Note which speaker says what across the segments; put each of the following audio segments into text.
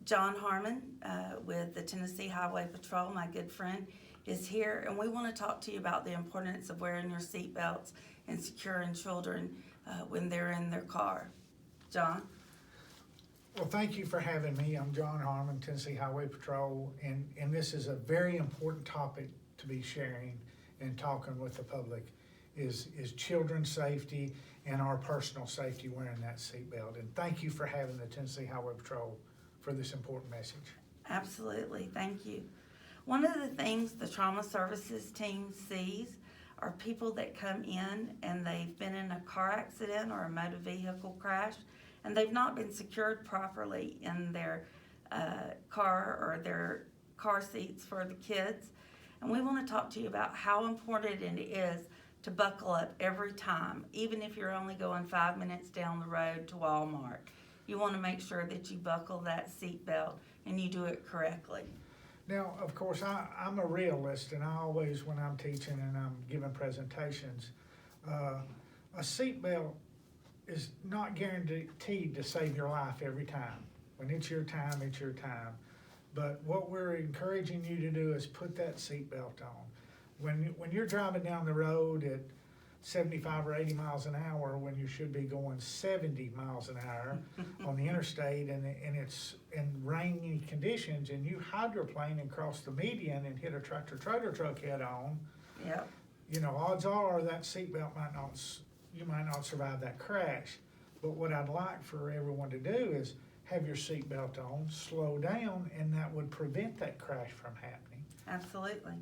Speaker 1: John Harmon with the Tennessee Highway Patrol, my good friend, is here, and we want to talk to you about the importance of wearing your seatbelts and securing children when they're in their car. John?
Speaker 2: Well, thank you for having me. I'm John Harmon, Tennessee Highway Patrol, and this is a very important topic to be sharing and talking with the public is children's safety and our personal safety wearing that seatbelt. And thank you for having the Tennessee Highway Patrol for this important message.
Speaker 1: Absolutely, thank you. One of the things the trauma services team sees are people that come in and they've been in a car accident or a motor vehicle crash, and they've not been secured properly in their car or their car seats for the kids. And we want to talk to you about how important it is to buckle up every time, even if you're only going 5 minutes down the road to Walmart. You want to make sure that you buckle that seat belt and you do it correctly.
Speaker 2: Now, of course, I'm a realist, and I always, when I'm teaching and I'm giving presentations, a seatbelt is not guaranteed to save your life every time. When it's your time, it's your time. But what we're encouraging you to do is put that seatbelt on. When you're driving down the road at 75 or 80 miles an hour when you should be going 70 miles an hour on the interstate, and it's in rainy conditions, and you hydroplane and cross the median and hit a tractor-trailer truck head on,
Speaker 1: Yep.
Speaker 2: you know, odds are that seatbelt you might not survive that crash. But what I'd like for everyone to do is have your seatbelt on, slow down, and that would prevent that crash from happening.
Speaker 1: Absolutely.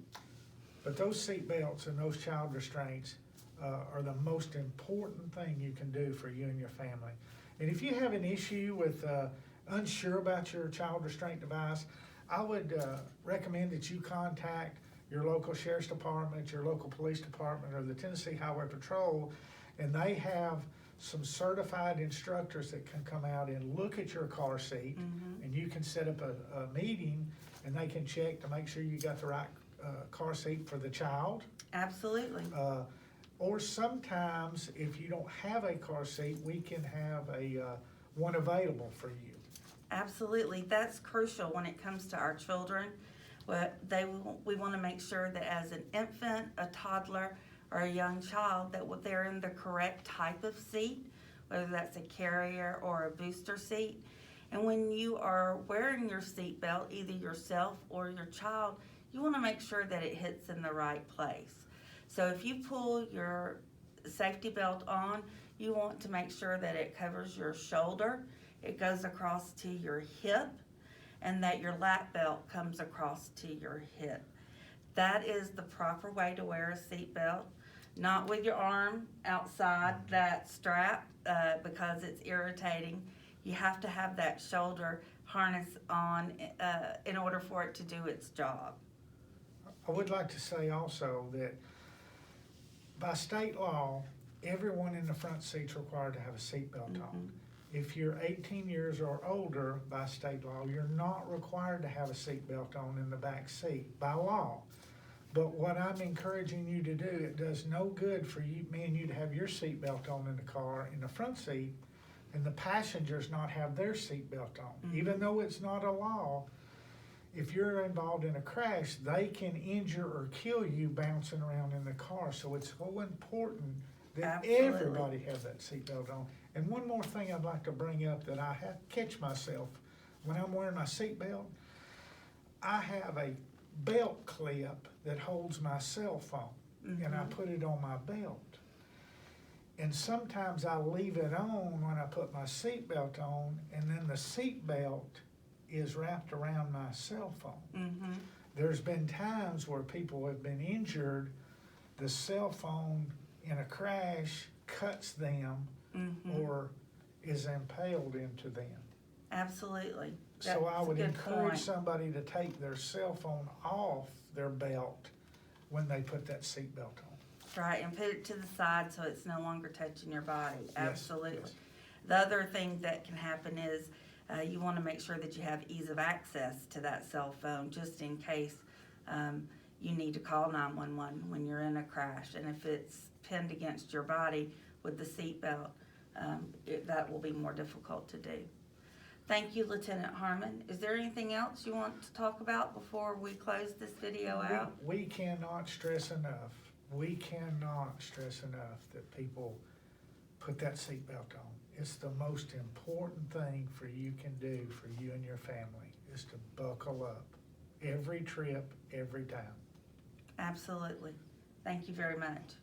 Speaker 2: But those seatbelts and those child restraints are the most important thing you can do for you and your family. And if you have an issue with unsure about your child restraint device, I would recommend that you contact your local sheriff's department, your local police department, or the Tennessee Highway Patrol, and they have some certified instructors that can come out and look at your car seat, and you can set up a meeting, and they can check to make sure you got the right car seat for the child.
Speaker 1: Absolutely.
Speaker 2: Or sometimes, if you don't have a car seat, we can have one available for you.
Speaker 1: Absolutely. That's crucial when it comes to our children. We want to make sure that as an infant, a toddler, or a young child, that they're in the correct type of seat, whether that's a carrier or a booster seat. And when you are wearing your seat belt, either yourself or your child, you want to make sure that it hits in the right place. So if you pull your safety belt on, you want to make sure that it covers your shoulder, it goes across to your hip, and that your lap belt comes across to your hip. That is the proper way to wear a seat belt, not with your arm outside that strap because it's irritating. You have to have that shoulder harness on in order for it to do its job.
Speaker 2: I would like to say also that by state law, everyone in the front seat's required to have a seatbelt on. If you're 18 years or older, by state law, you're not required to have a seatbelt on in the back seat by law. But what I'm encouraging you to do, it does no good for me and you to have your seatbelt on in the car in the front seat and the passengers not have their seatbelt on. Even though it's not a law, if you're involved in a crash, they can injure or kill you bouncing around in the car. So it's so important that everybody have that seatbelt on. And one more thing I'd like to bring up that I have catch myself when I'm wearing my seatbelt, I have a belt clip that holds my cell phone, and I put it on my belt. And sometimes I leave it on when I put my seatbelt on, and then the seatbelt is wrapped around my cell phone. There's been times where people have been injured, the cell phone in a crash cuts them or is impaled into them.
Speaker 1: Absolutely.
Speaker 2: So I would encourage
Speaker 1: point.
Speaker 2: somebody to take their cell phone off their belt when they put that seatbelt on.
Speaker 1: Right, and put it to the side so it's no longer touching your body. Absolutely.
Speaker 2: Yes.
Speaker 1: The other thing that can happen is you want to make sure that you have ease of access to that cell phone just in case you need to call 911 when you're in a crash. And if it's pinned against your body with the seatbelt, that will be more difficult to do. Thank you, Lieutenant Harmon. Is there anything else you want to talk about before we close this video out?
Speaker 2: We cannot stress enough, that people put that seatbelt on. It's the most important thing for you can do for you and your family, is to buckle up. Every trip, every time.
Speaker 1: Absolutely. Thank you very much.